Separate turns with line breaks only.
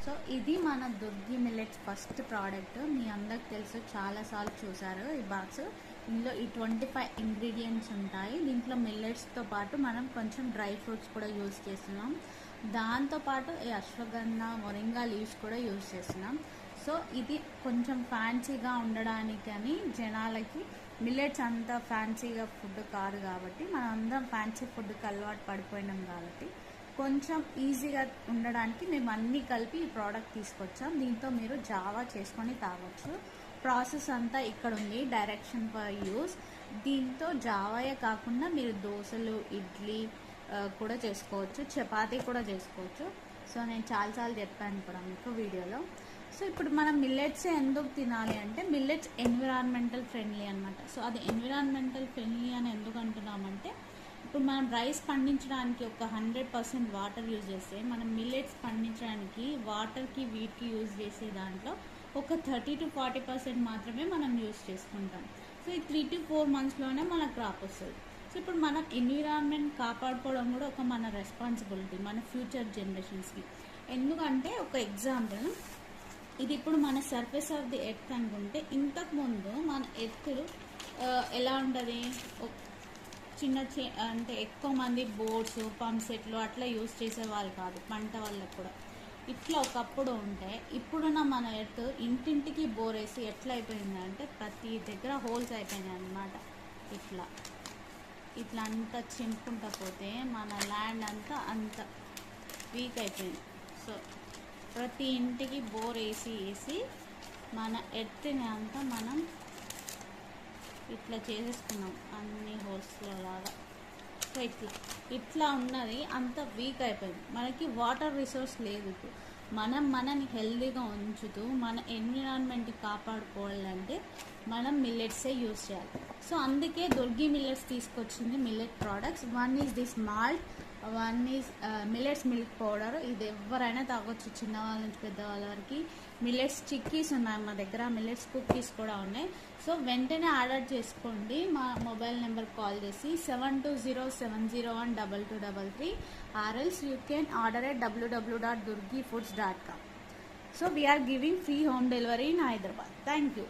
So ఇది మన Durgi millets first product. మీ అందరికి తెలుసు, చాలాసార్లు చూసారు ఈ బాక్స్. ఇందులో ఈ 25 ఇంగ్రీడియంట్స్ ఉంటాయి. దీంట్లో మిల్లెట్స్తో పాటు మనం కొంచెం డ్రై ఫ్రూట్స్ కూడా యూజ్ చేస్తున్నాం. దాంతోపాటు ఈ అశ్వగంధ, మొరింగా లీవ్స్ కూడా యూజ్ చేస్తున్నాం. సో ఇది కొంచెం ఫ్యాన్సీగా ఉండడానికని జనాలకి మిల్లెట్స్ అంత ఫ్యాన్సీగా ఫుడ్ కాదు కాబట్టి, మనం అందరం ఫ్యాన్సీ ఫుడ్కి అలవాటు పడిపోయినాం కాబట్టి కొంచెం ఈజీగా ఉండడానికి మేము అన్నీ కలిపి ఈ ప్రోడక్ట్ తీసుకొచ్చాం. దీంతో మీరు జావా చేసుకొని తాగొచ్చు. ప్రాసెస్ అంతా ఇక్కడ ఉంది, డైరెక్షన్ ఫర్ యూస్. దీంతో జావాయే కాకుండా మీరు దోశలు, ఇడ్లీ కూడా చేసుకోవచ్చు, చపాతీ కూడా చేసుకోవచ్చు. సో నేను చాలాసార్లు చెప్పాను కూడా మీకు వీడియోలో. సో ఇప్పుడు మనం మిల్లెట్స్ ఎందుకు తినాలి అంటే, మిల్లెట్స్ ఎన్విరాన్మెంటల్ ఫ్రెండ్లీ అనమాట. సో అది ఎన్విరాన్మెంటల్ ఫ్రెండ్లీ అని ఎందుకు అంటున్నామంటే, ఇప్పుడు మనం రైస్ పండించడానికి ఒక 100% వాటర్ యూజ్ చేస్తే, మనం మిల్లెట్స్ పండించడానికి వాటర్కి వీటికి యూజ్ చేసే దాంట్లో ఒక 30 to 40% మాత్రమే మనం యూజ్ చేసుకుంటాం. సో ఈ 3 to 4 monthsలోనే మన క్రాప్ వస్తుంది. సో ఇప్పుడు మనం ఎన్విరాన్మెంట్ కాపాడుకోవడం కూడా ఒక మన రెస్పాన్సిబిలిటీ మన ఫ్యూచర్ జనరేషన్స్కి. ఎందుకంటే ఒక ఎగ్జాంపుల్, ఇది ఇప్పుడు మన సర్ఫేస్ ఆఫ్ ది ఎర్త్ అనుకుంటే, ఇంతకుముందు మన ఎర్త్ ఎలా ఉంటుంది, చిన్న అంటే ఎక్కువ మంది బోట్స్, పంప్ సెట్లు అట్లా యూజ్ చేసేవాళ్ళు కాదు పంట వాళ్ళకు కూడా. ఇట్లా ఒకప్పుడు ఉంటే, ఇప్పుడున్న మన ఎర్త్ ఇంటింటికి బోరేసి ఎట్లా అయిపోయిందంటే ప్రతి దగ్గర హోల్స్ అయిపోయినాయి అన్నమాట. ఇట్లా అంతా చింపుకుంటా పోతే మన ల్యాండ్ అంత వీక్ అయిపోయింది. సో ప్రతి ఇంటికి బోర్ వేసి మన ఎర్త్ని అంతా మనం ఇట్లా చేసేసుకున్నాం అన్ని హోల్స్లో లాగా. సో ఇట్లా ఉన్నది అంత వీక్ అయిపోయింది. మనకి వాటర్ రిసోర్స్ లేదు. మనని హెల్దీగా ఉంచుతూ మన ఎన్విరాన్మెంట్ని కాపాడుకోవాలంటే మనం మిల్లెట్సే యూజ్ చేయాలి. సో అందుకే దుర్గి మిల్లెట్స్ తీసుకొచ్చింది millet products. One is this malt, one is millets milk powder. ఇది ఎవరైనా తాగొచ్చు, చిన్నవాళ్ళ నుంచి పెద్దవాళ్ళ వరకు. మిల్లెట్స్ చిక్కీస్ ఉన్నాయి మా దగ్గర, మిల్లెట్స్ కుక్కీస్ కూడా ఉన్నాయి. సో వెంటనే ఆర్డర్ చేసుకోండి. మా మొబైల్ నెంబర్ కాల్ చేసి 7207012233, or else you can order at www.durgifoods.com. So we are giving free home delivery in Hyderabad. Thank you.